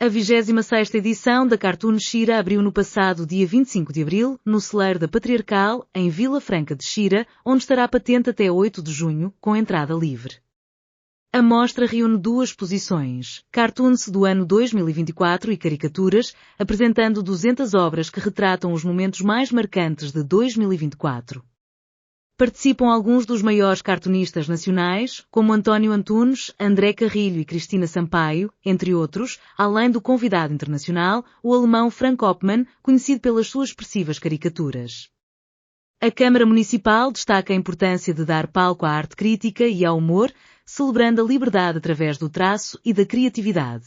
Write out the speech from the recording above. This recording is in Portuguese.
A 26ª edição da Cartoon Xira abriu no passado dia 25 de abril, no celeiro da Patriarcal, em Vila Franca de Xira, onde estará patente até 8 de junho, com entrada livre. A mostra reúne duas exposições, Cartoons do ano 2024 e caricaturas, apresentando 200 obras que retratam os momentos mais marcantes de 2024. Participam alguns dos maiores cartunistas nacionais, como António Antunes, André Carrilho e Cristina Sampaio, entre outros, além do convidado internacional, o alemão Frank Oppmann, conhecido pelas suas expressivas caricaturas. A Câmara Municipal destaca a importância de dar palco à arte crítica e ao humor, celebrando a liberdade através do traço e da criatividade.